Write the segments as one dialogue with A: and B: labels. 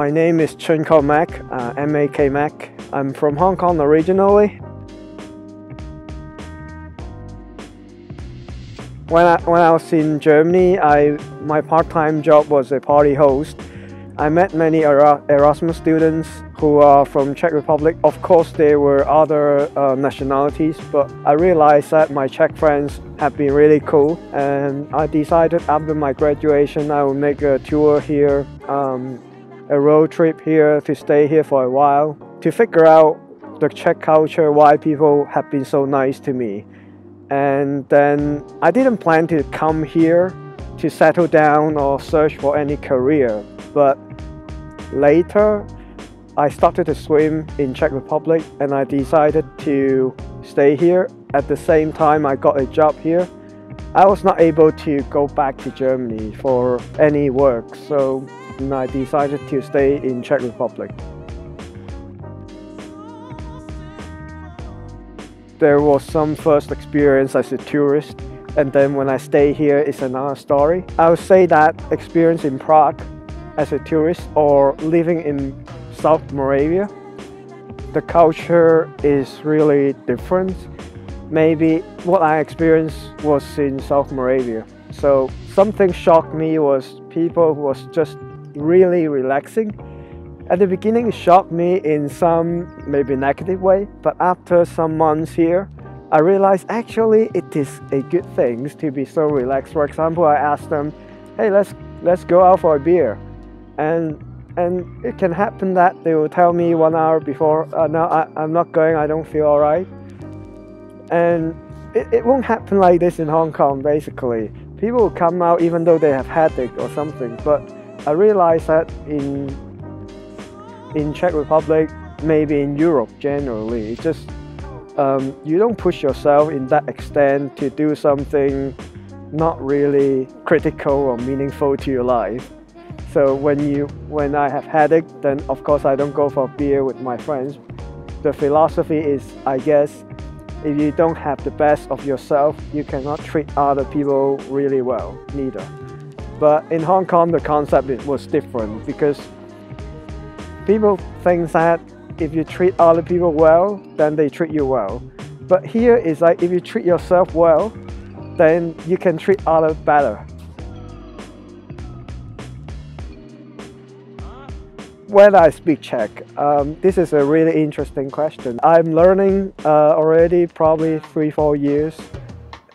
A: My name is Chun Kong M.A.K. Mac. I'm from Hong Kong originally. When I was in Germany, my part-time job was a party host. I met many Erasmus students who are from Czech Republic. Of course, there were other nationalities, but I realized that my Czech friends have been really cool, and I decided after my graduation I would make a tour here, a road trip here to stay here for a while, to figure out the Czech culture, why people have been so nice to me. And then I didn't plan to come here to settle down or search for any career, but later I started to swim in Czech Republic and I decided to stay here. At the same time I got a job here. I was not able to go back to Germany for any work, so I decided to stay in Czech Republic. There was some first experience as a tourist, and then when I stay here, it's another story. I would say that experience in Prague as a tourist or living in South Moravia, the culture is really different. Maybe what I experienced was in South Moravia. So something shocked me was people was just really relaxing. At the beginning, it shocked me in some maybe negative way, but after some months here, I realized actually it is a good thing to be so relaxed. For example, I asked them, hey, let's go out for a beer. And it can happen that they will tell me 1 hour before, no, I'm not going, I don't feel all right. And it won't happen like this in Hong Kong, basically. People will come out even though they have headache or something, but I realized that in Czech Republic, maybe in Europe generally, it's just you don't push yourself in that extent to do something not really critical or meaningful to your life. So when I have headache, then of course I don't go for beer with my friends. The philosophy is, I guess, if you don't have the best of yourself, you cannot treat other people really well, neither. But in Hong Kong, the concept was different because people think that if you treat other people well, then they treat you well. But here is like if you treat yourself well, then you can treat others better. When I speak Czech, this is a really interesting question. I'm learning already probably 3-4 years,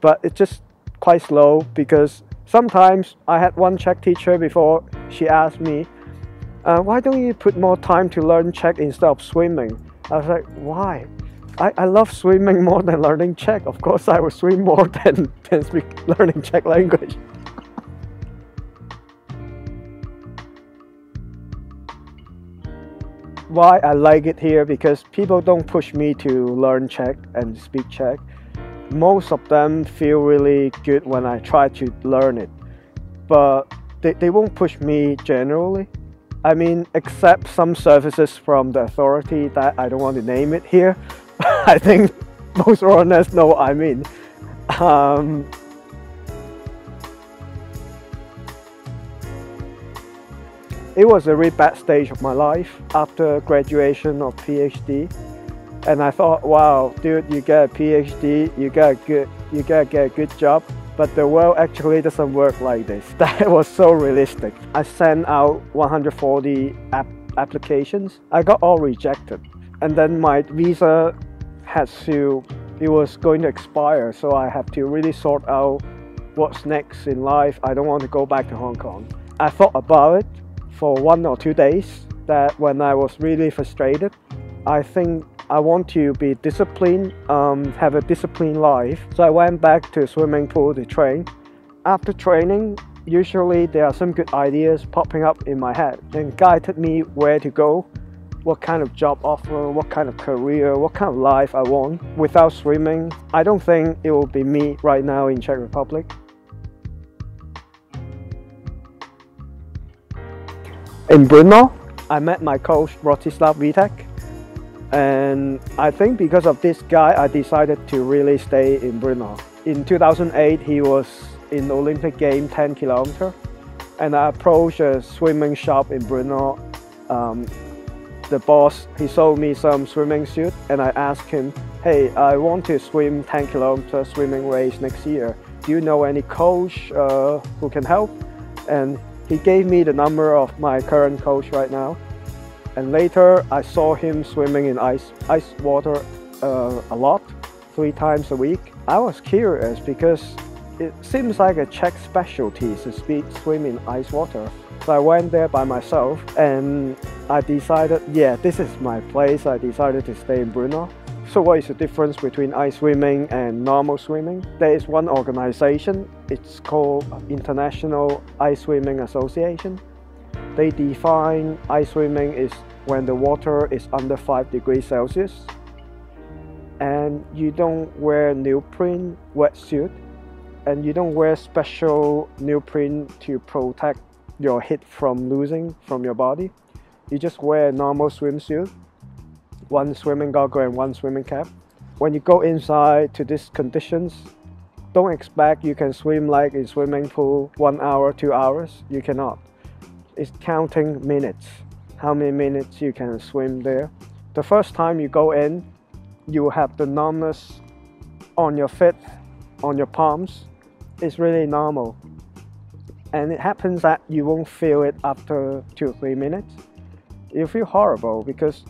A: but it's just quite slow because sometimes I had one Czech teacher before. She asked me, why don't you put more time to learn Czech instead of swimming? I was like, why? I love swimming more than learning Czech. Of course, I would swim more than learning Czech language. Why I like it here? Because people don't push me to learn Czech and speak Czech. Most of them feel really good when I try to learn it, but they won't push me generally. I mean, except some services from the authority that I don't want to name it here. I think most foreigners know what I mean. It was a really bad stage of my life after graduation of Ph.D. And I thought, wow, dude, you get a Ph.D., you gotta get a good job. But the world actually doesn't work like this. That was so realistic. I sent out 140 applications. I got all rejected. And then my visa it was going to expire, so I have to really sort out what's next in life. I don't want to go back to Hong Kong. I thought about it for 1 or 2 days, that when I was really frustrated, I think I want to be disciplined, have a disciplined life. So I went back to a swimming pool to train. After training, usually there are some good ideas popping up in my head and guided me where to go, what kind of job offer, what kind of career, what kind of life I want. Without swimming, I don't think it will be me right now in Czech Republic. In Brno, I met my coach, Rostislav Vitek. And I think because of this guy, I decided to really stay in Brno. In 2008, he was in the Olympic game 10 kilometer. And I approached a swimming shop in Brno The boss, he sold me some swimming suit, and I asked him, hey, I want to swim 10-kilometer swimming race next year. Do you know any coach who can help? And he gave me the number of my current coach right now. And later I saw him swimming in ice water a lot, 3 times a week. I was curious because it seems like a Czech specialty to swim in ice water. So I went there by myself and I decided, yeah, this is my place. I decided to stay in Brno. So what is the difference between ice swimming and normal swimming? There is one organization, it's called International Ice Swimming Association. They define ice swimming is when the water is under 5 degrees Celsius and you don't wear neoprene wetsuit and you don't wear special neoprene to protect your heat from losing from your body. You just wear a normal swimsuit, 1 swimming goggle and 1 swimming cap. When you go inside to these conditions, don't expect you can swim like in swimming pool 1 hour, 2 hours. You cannot. It's counting minutes, how many minutes you can swim there. The first time you go in, you will have the numbness on your feet, on your palms. It's really normal. And it happens that you won't feel it after 2 or 3 minutes. You feel horrible because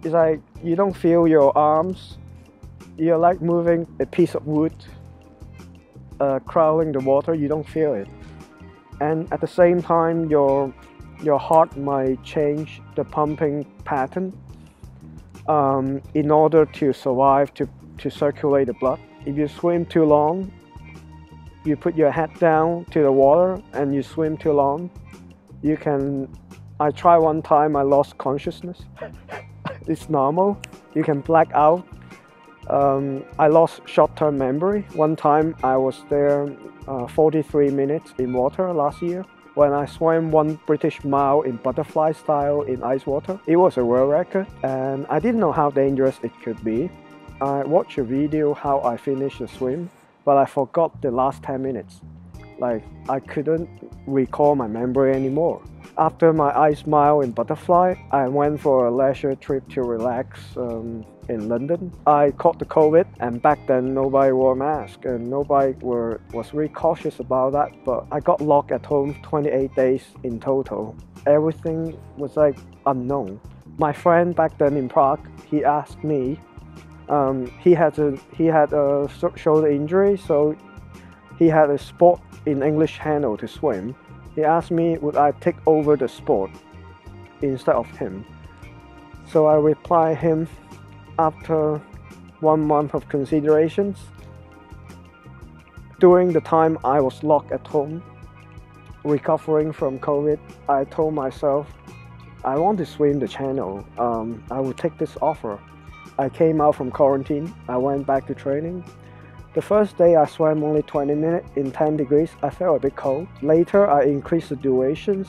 A: it's like you don't feel your arms. You're like moving a piece of wood, crawling the water, you don't feel it. And at the same time, your heart might change the pumping pattern in order to survive, to circulate the blood. If you swim too long, you put your head down to the water and you swim too long, you can... I tried one time, I lost consciousness. It's normal. You can black out. I lost short-term memory. One time I was there 43 minutes in water last year when I swam 1 British mile in butterfly style in ice water. It was a world record and I didn't know how dangerous it could be. I watched a video how I finished the swim, but I forgot the last 10 minutes. Like, I couldn't recall my memory anymore. After my ice mile in butterfly, I went for a leisure trip to relax in London. I caught the COVID, and back then nobody wore masks and nobody was really cautious about that, but I got locked at home 28 days in total. Everything was like unknown. My friend back then in Prague, he asked me, he had a shoulder injury, so he had a sport in English Channel to swim. He asked me would I take over the sport instead of him. So I replied him after 1 month of considerations. During the time I was locked at home, recovering from COVID, I told myself, I want to swim the channel. I will take this offer. I came out from quarantine, I went back to training. The first day I swam only 20 minutes in 10 degrees, I felt a bit cold. Later I increased the durations,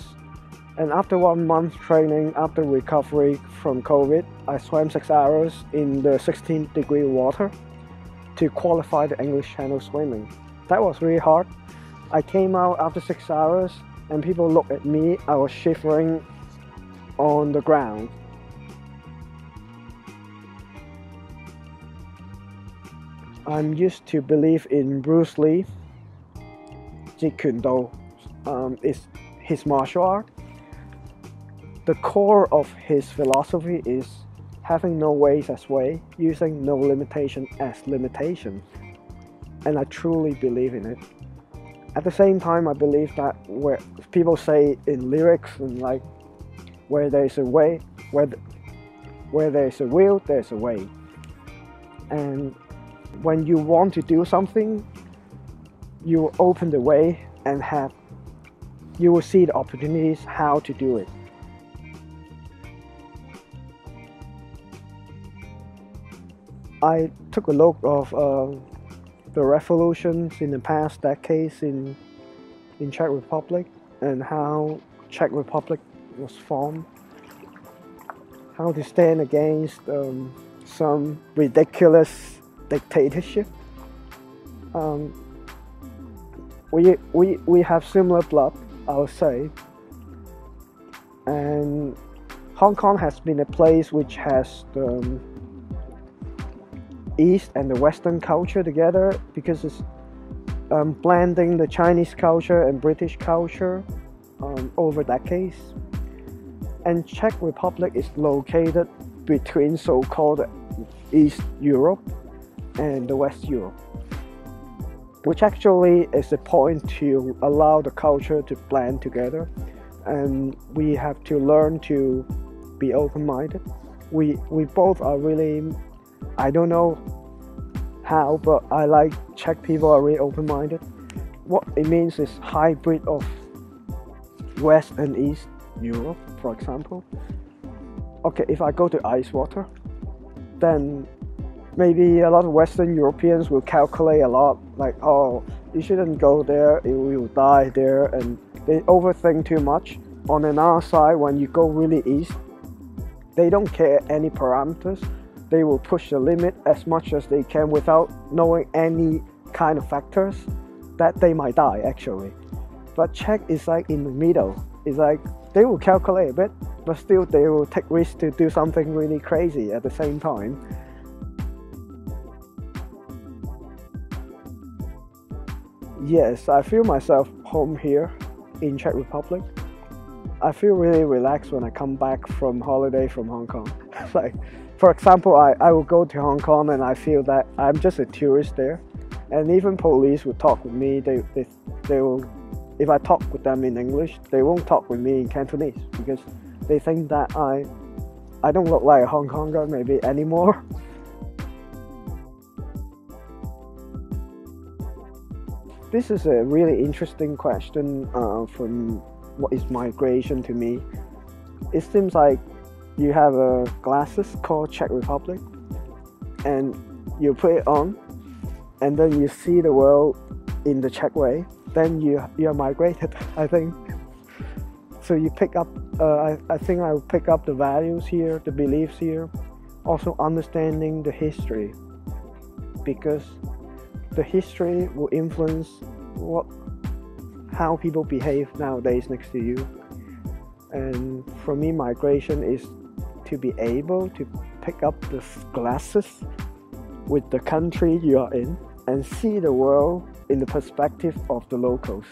A: and after 1 month training, after recovery from COVID, I swam 6 hours in the 16-degree water to qualify the English Channel swimming. That was really hard. I came out after 6 hours and people looked at me, I was shivering on the ground. I'm used to believe in Bruce Lee. Jeet Kune Do is his martial art. The core of his philosophy is having no ways as way, using no limitation as limitation. And I truly believe in it. At the same time, I believe that where people say in lyrics and like, where there's a way, where there's a will, there's a way. And when you want to do something, you will open the way and you will see the opportunities how to do it. I took a look of the revolutions in the past decades in Czech Republic and how Czech Republic was formed, how to stand against some ridiculous dictatorship. We have similar blood, I would say, and Hong Kong has been a place which has the East and the Western culture together, because it's blending the Chinese culture and British culture over decades. And Czech Republic is located between so-called East Europe and the West Europe, which actually is a point to allow the culture to blend together. And we have to learn to be open-minded. We both are really, I don't know how, but I like Czech people are really open-minded. What it means is hybrid of West and East Europe, for example. Okay, if I go to ice water, then maybe a lot of Western Europeans will calculate a lot, like, oh, you shouldn't go there, you will die there, and they overthink too much. On another side, when you go really east, they don't care any parameters. They will push the limit as much as they can without knowing any kind of factors that they might die actually. But Czech is like in the middle. It's like they will calculate a bit, but still they will take risks to do something really crazy at the same time. Yes, I feel myself home here in Czech Republic. I feel really relaxed when I come back from holiday from Hong Kong. Like, for example, I will go to Hong Kong and I feel that I'm just a tourist there. And even police will talk with me. They will, if I talk with them in English, they won't talk with me in Cantonese because they think that I don't look like a Hong Konger maybe anymore. This is a really interesting question from what is migration to me. It seems like you have a glasses called Czech Republic and you put it on and then you see the world in the Czech way, then you are migrated, I think. So you pick up, I think I will pick up the values here, the beliefs here, also understanding the history, because the history will influence how people behave nowadays next to you. And for me, migration is to be able to pick up the glasses with the country you are in and see the world in the perspective of the locals.